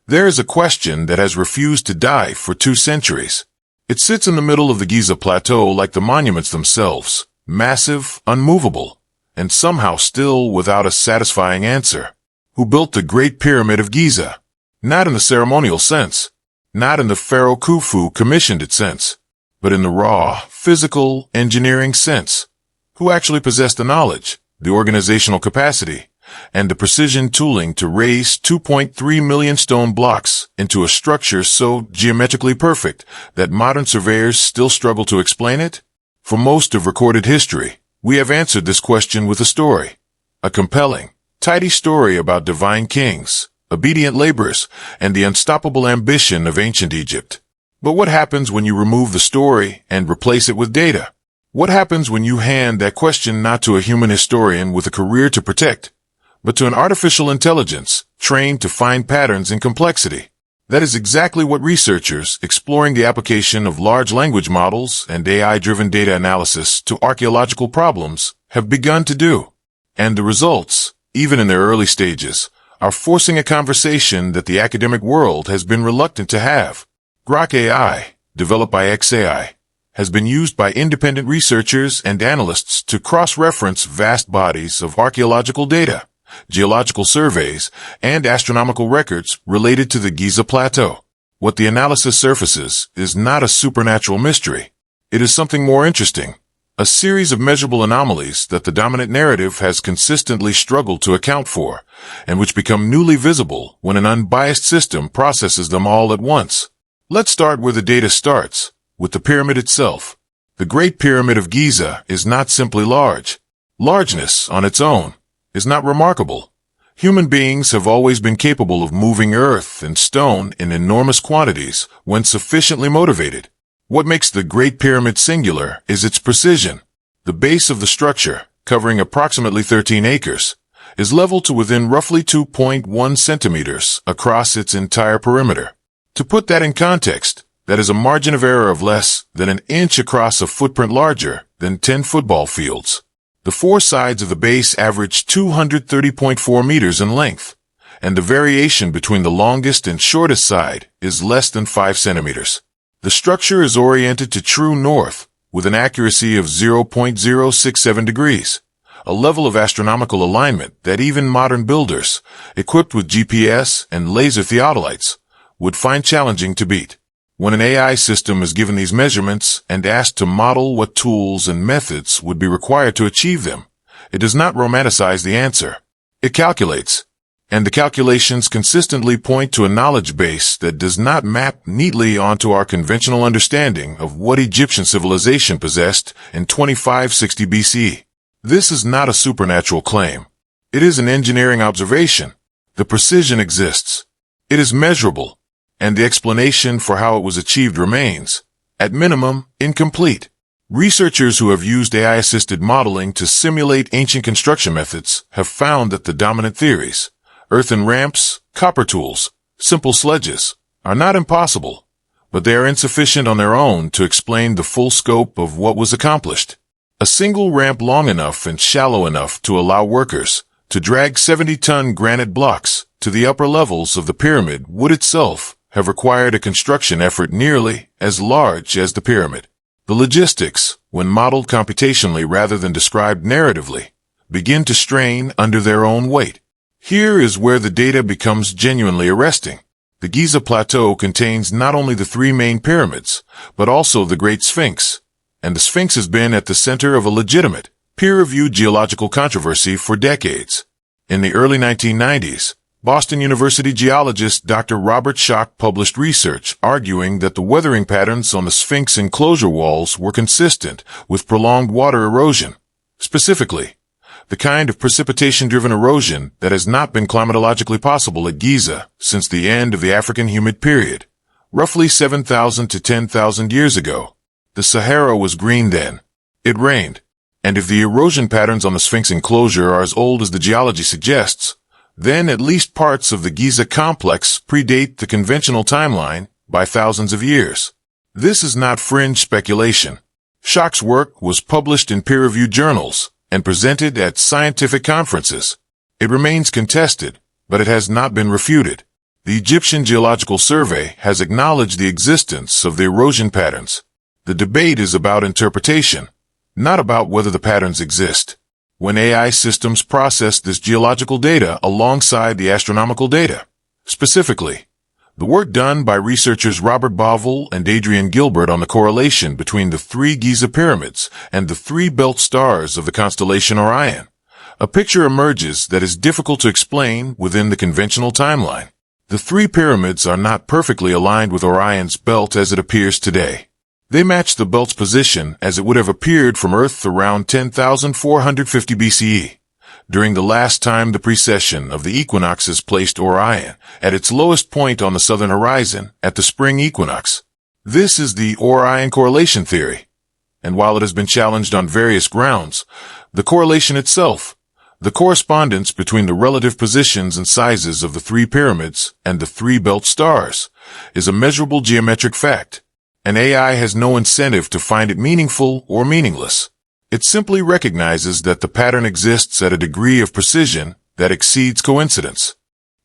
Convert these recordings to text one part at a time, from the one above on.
There is a question that has refused to die for 2 centuries. It sits in the middle of the Giza Plateau like the monuments themselves, massive, unmovable, and somehow still without a satisfying answer. Who built the Great Pyramid of Giza? Not in the ceremonial sense, not in the Pharaoh Khufu commissioned it sense, but in the raw, physical, engineering sense. Who actually possessed the knowledge, the organizational capacity, and the precision tooling to raise 2.3 million stone blocks into a structure so geometrically perfect that modern surveyors still struggle to explain it? For most of recorded history, we have answered this question with a story. A compelling, tidy story about divine kings, obedient laborers, and the unstoppable ambition of ancient Egypt. But what happens when you remove the story and replace it with data? What happens when you hand that question not to a human historian with a career to protect, but to an artificial intelligence trained to find patterns in complexity? That is exactly what researchers exploring the application of large language models and AI-driven data analysis to archaeological problems have begun to do. And the results, even in their early stages, are forcing a conversation that the academic world has been reluctant to have. Grok AI, developed by xAI, has been used by independent researchers and analysts to cross-reference vast bodies of archaeological data, geological surveys, and astronomical records related to the Giza Plateau. What the analysis surfaces is not a supernatural mystery. It is something more interesting, a series of measurable anomalies that the dominant narrative has consistently struggled to account for, and which become newly visible when an unbiased system processes them all at once. Let's start where the data starts, with the pyramid itself. The Great Pyramid of Giza is not simply large. Largeness, on its own, is not remarkable. Human beings have always been capable of moving earth and stone in enormous quantities when sufficiently motivated. What makes the Great Pyramid singular is its precision. The base of the structure, covering approximately 13 acres, is level to within roughly 2.1 centimeters across its entire perimeter. To put that in context, that is a margin of error of less than an inch across a footprint larger than 10 football fields. The 4 sides of the base average 230.4 meters in length, and the variation between the longest and shortest side is less than 5 centimeters. The structure is oriented to true north, with an accuracy of 0.067 degrees, a level of astronomical alignment that even modern builders, equipped with GPS and laser theodolites, would find challenging to beat. When an AI system is given these measurements and asked to model what tools and methods would be required to achieve them, it does not romanticize the answer. It calculates. And the calculations consistently point to a knowledge base that does not map neatly onto our conventional understanding of what Egyptian civilization possessed in 2560 BCE. This is not a supernatural claim. It is an engineering observation. The precision exists. It is measurable. And the explanation for how it was achieved remains, at minimum, incomplete. Researchers who have used AI-assisted modeling to simulate ancient construction methods have found that the dominant theories, earthen ramps, copper tools, simple sledges, are not impossible, but they are insufficient on their own to explain the full scope of what was accomplished. A single ramp long enough and shallow enough to allow workers to drag 70-ton granite blocks to the upper levels of the pyramid would itself have required a construction effort nearly as large as the pyramid. The logistics, when modeled computationally rather than described narratively, begin to strain under their own weight. Here is where the data becomes genuinely arresting. The Giza Plateau contains not only the 3 main pyramids, but also the Great Sphinx, and the Sphinx has been at the center of a legitimate, peer-reviewed geological controversy for decades. In the early 1990s, Boston University geologist Dr. Robert Schoch published research arguing that the weathering patterns on the Sphinx enclosure walls were consistent with prolonged water erosion. Specifically, the kind of precipitation-driven erosion that has not been climatologically possible at Giza since the end of the African humid period, roughly 7,000 to 10,000 years ago. The Sahara was green then. It rained. And if the erosion patterns on the Sphinx enclosure are as old as the geology suggests, then at least parts of the Giza complex predate the conventional timeline by thousands of years. This is not fringe speculation. Schoch's work was published in peer-reviewed journals and presented at scientific conferences. It remains contested, but it has not been refuted. The Egyptian Geological Survey has acknowledged the existence of the erosion patterns. The debate is about interpretation, not about whether the patterns exist. When AI systems process this geological data alongside the astronomical data, specifically, the work done by researchers Robert Bauval and Adrian Gilbert on the correlation between the 3 Giza pyramids and the 3 belt stars of the constellation Orion, a picture emerges that is difficult to explain within the conventional timeline. The 3 pyramids are not perfectly aligned with Orion's belt as it appears today. They match the belt's position as it would have appeared from Earth around 10,450 BCE, during the last time the precession of the equinoxes placed Orion at its lowest point on the southern horizon at the spring equinox. This is the Orion correlation theory, and while it has been challenged on various grounds, the correlation itself, the correspondence between the relative positions and sizes of the 3 pyramids and the 3 belt stars, is a measurable geometric fact, and AI has no incentive to find it meaningful or meaningless. It simply recognizes that the pattern exists at a degree of precision that exceeds coincidence.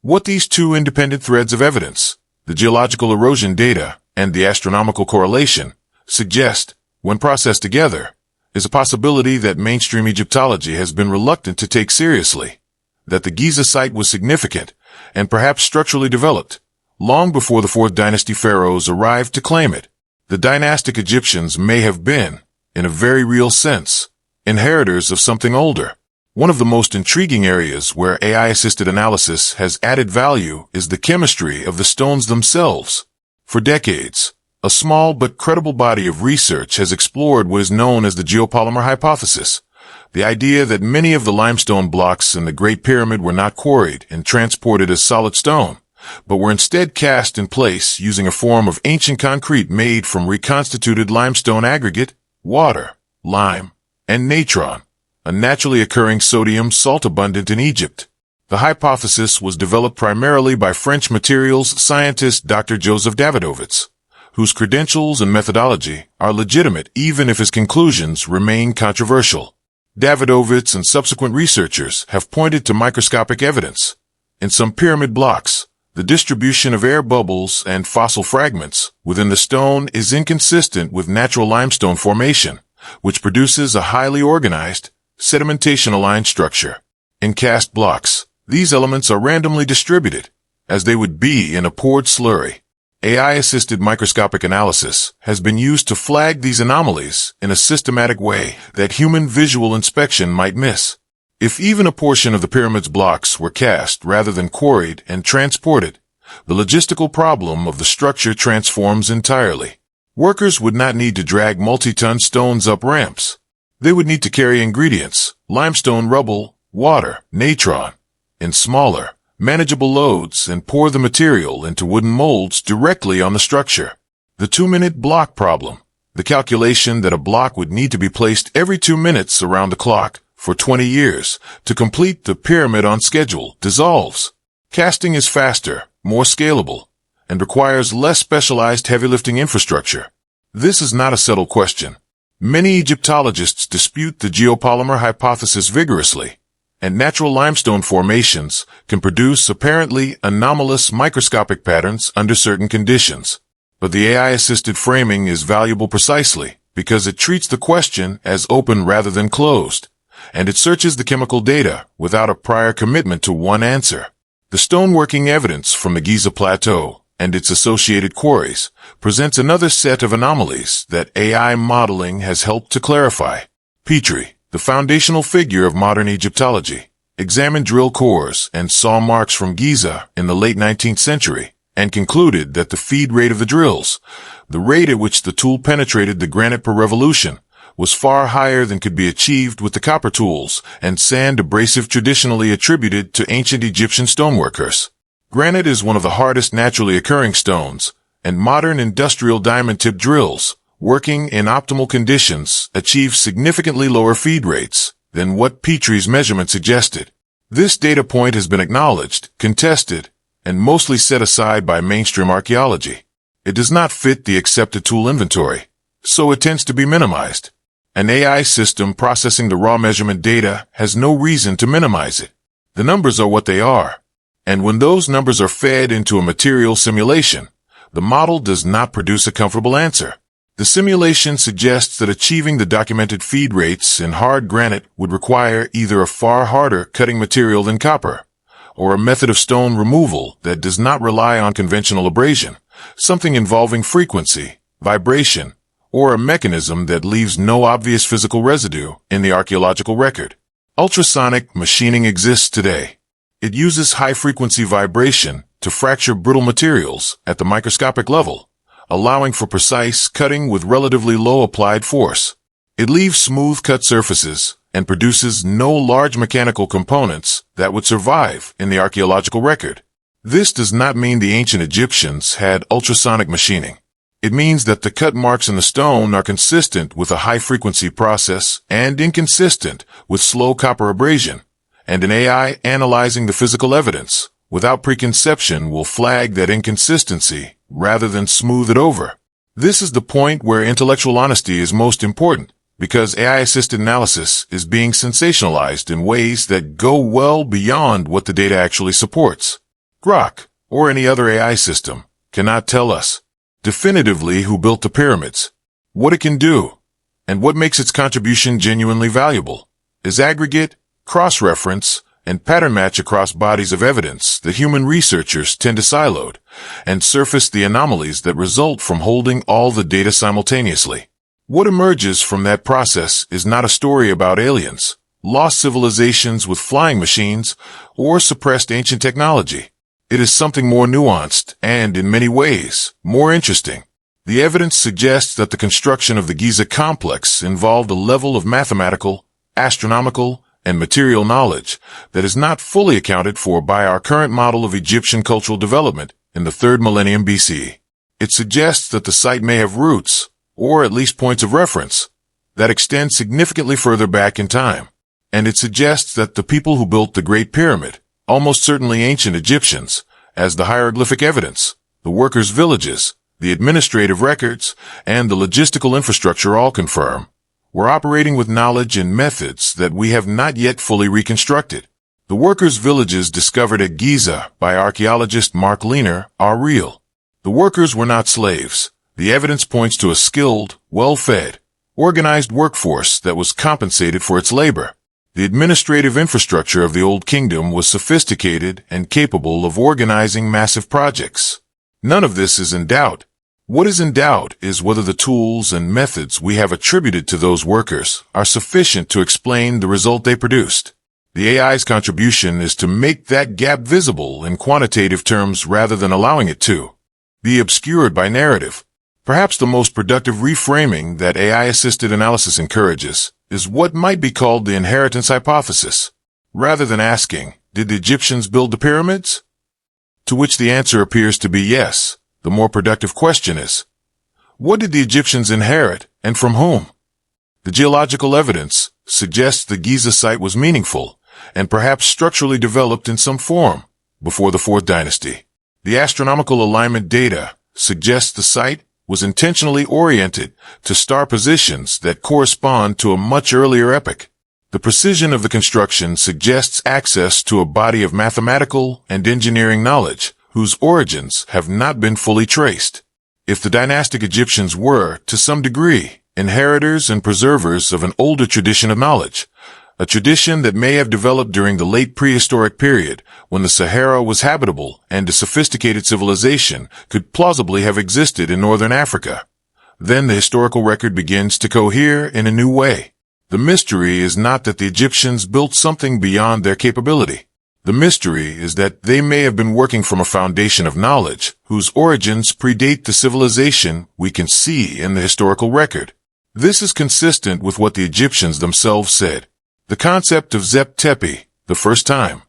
What these 2 independent threads of evidence, the geological erosion data and the astronomical correlation, suggest, when processed together, is a possibility that mainstream Egyptology has been reluctant to take seriously, that the Giza site was significant and perhaps structurally developed, long before the 4th dynasty pharaohs arrived to claim it. The dynastic Egyptians may have been, in a very real sense, inheritors of something older. One of the most intriguing areas where AI-assisted analysis has added value is the chemistry of the stones themselves. For decades, a small but credible body of research has explored what is known as the geopolymer hypothesis, the idea that many of the limestone blocks in the Great Pyramid were not quarried and transported as solid stone, but were instead cast in place using a form of ancient concrete made from reconstituted limestone aggregate, water, lime, and natron, a naturally occurring sodium salt abundant in Egypt. The hypothesis was developed primarily by French materials scientist Dr. Joseph Davidovits, whose credentials and methodology are legitimate even if his conclusions remain controversial. Davidovits and subsequent researchers have pointed to microscopic evidence. In some pyramid blocks, the distribution of air bubbles and fossil fragments within the stone is inconsistent with natural limestone formation, which produces a highly organized, sedimentation-aligned structure. In cast blocks, these elements are randomly distributed, as they would be in a poured slurry. AI-assisted microscopic analysis has been used to flag these anomalies in a systematic way that human visual inspection might miss. If even a portion of the pyramid's blocks were cast rather than quarried and transported, the logistical problem of the structure transforms entirely. Workers would not need to drag multi-ton stones up ramps. They would need to carry ingredients, limestone rubble, water, natron, in smaller, manageable loads and pour the material into wooden molds directly on the structure. The 2-minute block problem, the calculation that a block would need to be placed every 2 minutes around the clock for 20 years to complete the pyramid on schedule, dissolves. Casting is faster, more scalable, and requires less specialized heavy lifting infrastructure. This is not a settled question. Many Egyptologists dispute the geopolymer hypothesis vigorously, and natural limestone formations can produce apparently anomalous microscopic patterns under certain conditions. But the AI-assisted framing is valuable precisely because it treats the question as open rather than closed, and it searches the chemical data without a prior commitment to one answer. The stoneworking evidence from the Giza Plateau and its associated quarries presents another set of anomalies that AI modeling has helped to clarify. Petrie, the foundational figure of modern Egyptology, examined drill cores and saw marks from Giza in the late 19th century and concluded that the feed rate of the drills, the rate at which the tool penetrated the granite per revolution, was far higher than could be achieved with the copper tools and sand abrasive traditionally attributed to ancient Egyptian stoneworkers. Granite is one of the hardest naturally occurring stones, and modern industrial diamond-tip drills, working in optimal conditions, achieve significantly lower feed rates than what Petrie's measurement suggested. This data point has been acknowledged, contested, and mostly set aside by mainstream archaeology. It does not fit the accepted tool inventory, so it tends to be minimized. An AI system processing the raw measurement data has no reason to minimize it. The numbers are what they are. And when those numbers are fed into a material simulation, the model does not produce a comfortable answer. The simulation suggests that achieving the documented feed rates in hard granite would require either a far harder cutting material than copper, or a method of stone removal that does not rely on conventional abrasion, something involving frequency, vibration, or a mechanism that leaves no obvious physical residue in the archaeological record. Ultrasonic machining exists today. It uses high-frequency vibration to fracture brittle materials at the microscopic level, allowing for precise cutting with relatively low applied force. It leaves smooth cut surfaces and produces no large mechanical components that would survive in the archaeological record. This does not mean the ancient Egyptians had ultrasonic machining. It means that the cut marks in the stone are consistent with a high-frequency process and inconsistent with slow copper abrasion, and an AI analyzing the physical evidence without preconception will flag that inconsistency rather than smooth it over. This is the point where intellectual honesty is most important, because AI-assisted analysis is being sensationalized in ways that go well beyond what the data actually supports. Grok, or any other AI system, cannot tell us definitively who built the pyramids, what it can do, and what makes its contribution genuinely valuable. Is aggregate, cross-reference, and pattern match across bodies of evidence that human researchers tend to siloed and surface the anomalies that result from holding all the data simultaneously. What emerges from that process is not a story about aliens, lost civilizations with flying machines, or suppressed ancient technology. It is something more nuanced and, in many ways, more interesting. The evidence suggests that the construction of the Giza complex involved a level of mathematical, astronomical, and material knowledge that is not fully accounted for by our current model of Egyptian cultural development in the 3rd millennium BC. It suggests that the site may have roots, or at least points of reference, that extend significantly further back in time. And it suggests that the people who built the Great Pyramid, almost certainly ancient Egyptians, as the hieroglyphic evidence, the workers' villages, the administrative records, and the logistical infrastructure all confirm, we're operating with knowledge and methods that we have not yet fully reconstructed. The workers' villages discovered at Giza by archaeologist Mark Lehner are real. The workers were not slaves. The evidence points to a skilled, well-fed, organized workforce that was compensated for its labor. The administrative infrastructure of the Old Kingdom was sophisticated and capable of organizing massive projects. None of this is in doubt. What is in doubt is whether the tools and methods we have attributed to those workers are sufficient to explain the result they produced. The AI's contribution is to make that gap visible in quantitative terms rather than allowing it to be obscured by narrative. Perhaps the most productive reframing that AI-assisted analysis encourages is what might be called the inheritance hypothesis. Rather than asking, did the Egyptians build the pyramids? To which the answer appears to be yes. The more productive question is, what did the Egyptians inherit, and from whom? The geological evidence suggests the Giza site was meaningful, and perhaps structurally developed in some form, before the 4th dynasty. The astronomical alignment data suggests the site was intentionally oriented to star positions that correspond to a much earlier epoch. The precision of the construction suggests access to a body of mathematical and engineering knowledge whose origins have not been fully traced. If the dynastic Egyptians were, to some degree, inheritors and preservers of an older tradition of knowledge, a tradition that may have developed during the late prehistoric period when the Sahara was habitable and a sophisticated civilization could plausibly have existed in northern Africa, then the historical record begins to cohere in a new way. The mystery is not that the Egyptians built something beyond their capability. The mystery is that they may have been working from a foundation of knowledge whose origins predate the civilization we can see in the historical record. This is consistent with what the Egyptians themselves said. The concept of Zep Tepi, the first time,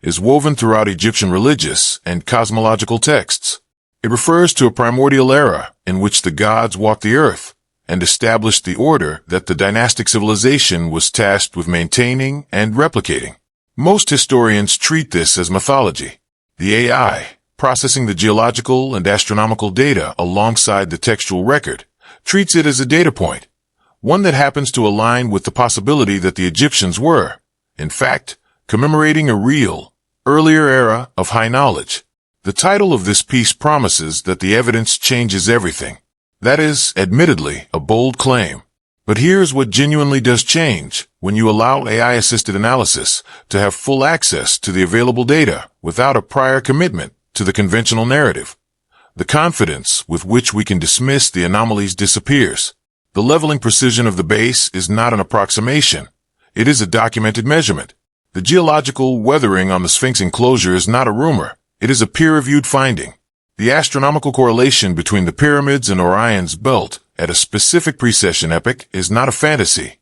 is woven throughout Egyptian religious and cosmological texts. It refers to a primordial era in which the gods walked the earth and established the order that the dynastic civilization was tasked with maintaining and replicating. Most historians treat this as mythology. The AI, processing the geological and astronomical data alongside the textual record, treats it as a data point, one that happens to align with the possibility that the Egyptians were, in fact, commemorating a real, earlier era of high knowledge. The title of this piece promises that the evidence changes everything. That is, admittedly, a bold claim. But here's what genuinely does change when you allow AI-assisted analysis to have full access to the available data without a prior commitment to the conventional narrative. The confidence with which we can dismiss the anomalies disappears. The leveling precision of the base is not an approximation. It is a documented measurement. The geological weathering on the Sphinx enclosure is not a rumor. It is a peer-reviewed finding. The astronomical correlation between the pyramids and Orion's belt at a specific precession epoch is not a fantasy.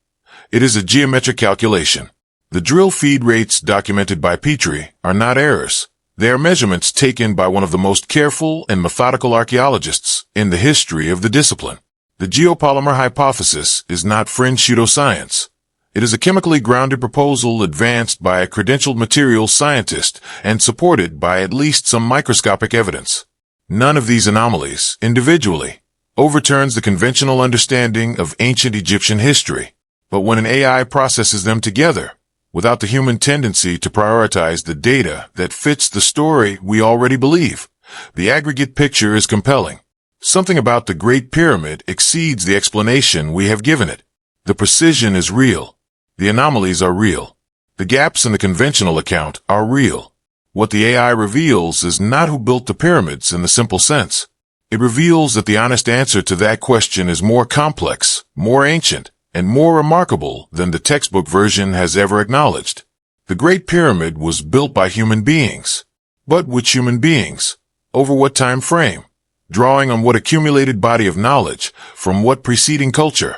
It is a geometric calculation. The drill feed rates documented by Petrie are not errors. They are measurements taken by one of the most careful and methodical archaeologists in the history of the discipline. The geopolymer hypothesis is not fringe pseudoscience. It is a chemically grounded proposal advanced by a credentialed materials scientist and supported by at least some microscopic evidence. None of these anomalies, individually, overturns the conventional understanding of ancient Egyptian history. But when an AI processes them together, without the human tendency to prioritize the data that fits the story we already believe, the aggregate picture is compelling. Something about the Great Pyramid exceeds the explanation we have given it. The precision is real. The anomalies are real. The gaps in the conventional account are real. What the AI reveals is not who built the pyramids in the simple sense. It reveals that the honest answer to that question is more complex, more ancient, and more remarkable than the textbook version has ever acknowledged. The Great Pyramid was built by human beings. But which human beings? Over what time frame? Drawing on what accumulated body of knowledge from what preceding culture?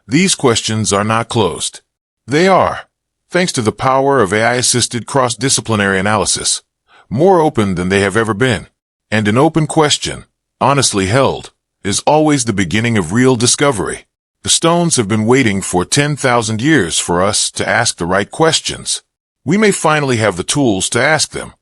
These questions are not closed. They are, thanks to the power of AI-assisted cross-disciplinary analysis, more open than they have ever been. And an open question, honestly held, is always the beginning of real discovery. The stones have been waiting for 10,000 years for us to ask the right questions. We may finally have the tools to ask them.